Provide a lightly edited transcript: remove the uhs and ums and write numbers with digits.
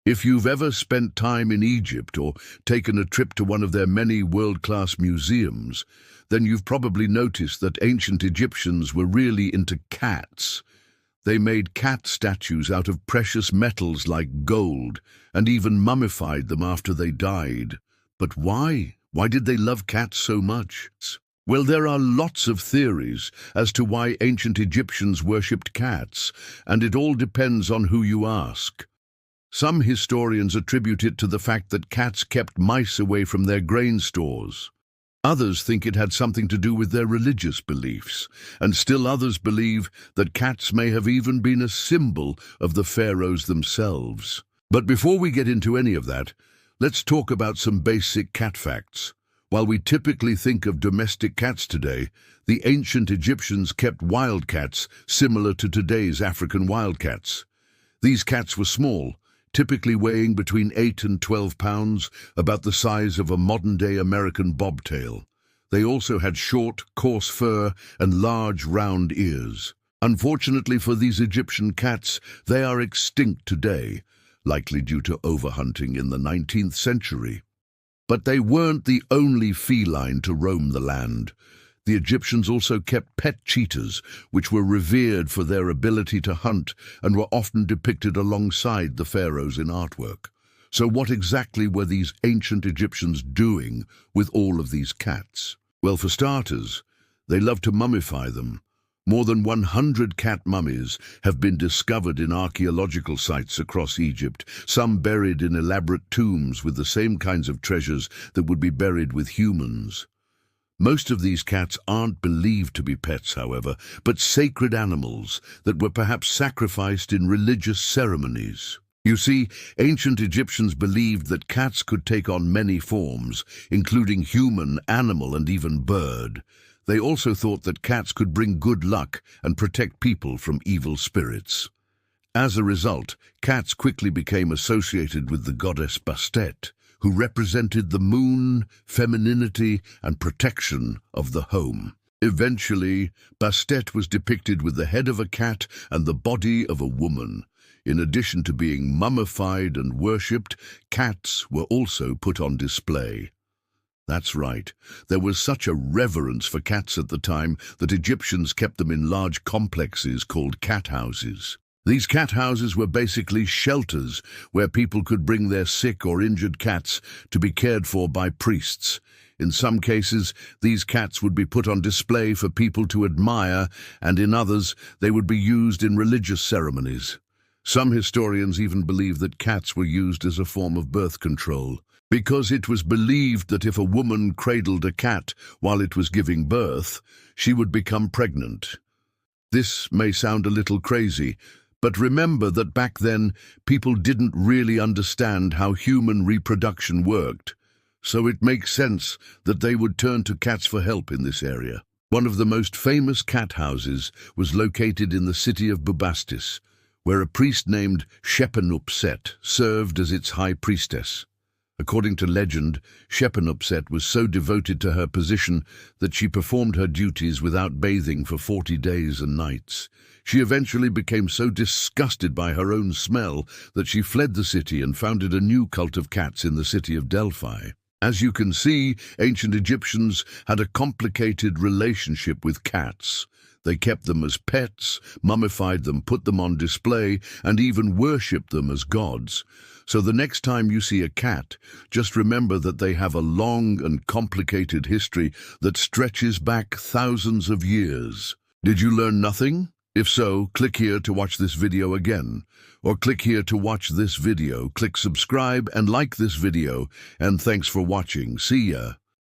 If you've ever spent time in Egypt or taken a trip to one of their many world-class museums, then you've probably noticed that ancient Egyptians were really into cats. They made cat statues out of precious metals like gold and even mummified them after they died. But why? Why did they love cats so much? Well, there are lots of theories as to why ancient Egyptians worshipped cats, and it all depends on who you ask. Some historians attribute it to the fact that cats kept mice away from their grain stores. Others think it had something to do with their religious beliefs, and still others believe that cats may have even been a symbol of the pharaohs themselves. But before we get into any of that, let's talk about some basic cat facts. While we typically think of domestic cats today, the ancient Egyptians kept wild cats similar to today's African wildcats. These cats were small, typically weighing between 8 and 12 pounds, about the size of a modern-day American bobtail. They also had short, coarse fur and large, round ears. Unfortunately for these Egyptian cats, they are extinct today, likely due to overhunting in the 19th century. But they weren't the only feline to roam the land. The Egyptians also kept pet cheetahs, which were revered for their ability to hunt and were often depicted alongside the pharaohs in artwork. So what exactly were these ancient Egyptians doing with all of these cats? Well, for starters, they loved to mummify them. More than 100 cat mummies have been discovered in archaeological sites across Egypt, some buried in elaborate tombs with the same kinds of treasures that would be buried with humans. Most of these cats aren't believed to be pets, however, but sacred animals that were perhaps sacrificed in religious ceremonies. You see, ancient Egyptians believed that cats could take on many forms, including human, animal, and even bird. They also thought that cats could bring good luck and protect people from evil spirits. As a result, cats quickly became associated with the goddess Bastet, who represented the moon, femininity, and protection of the home. Eventually, Bastet was depicted with the head of a cat and the body of a woman. In addition to being mummified and worshipped, cats were also put on display. That's right, there was such a reverence for cats at the time that Egyptians kept them in large complexes called cat houses. These cat houses were basically shelters where people could bring their sick or injured cats to be cared for by priests. In some cases, these cats would be put on display for people to admire, and in others, they would be used in religious ceremonies. Some historians even believe that cats were used as a form of birth control, because it was believed that if a woman cradled a cat while it was giving birth, she would become pregnant. This may sound a little crazy, but remember that back then, people didn't really understand how human reproduction worked, so it makes sense that they would turn to cats for help in this area. One of the most famous cat houses was located in the city of Bubastis, where a priest named Shepenupset served as its high priestess. According to legend, Shepenupset was so devoted to her position that she performed her duties without bathing for 40 days and nights. She eventually became so disgusted by her own smell that she fled the city and founded a new cult of cats in the city of Delphi. As you can see, ancient Egyptians had a complicated relationship with cats. They kept them as pets, mummified them, put them on display, and even worshipped them as gods. So the next time you see a cat, just remember that they have a long and complicated history that stretches back thousands of years. Did you learn nothing? If so, click here to watch this video again. Or click here to watch this video, click subscribe and like this video, and thanks for watching. See ya.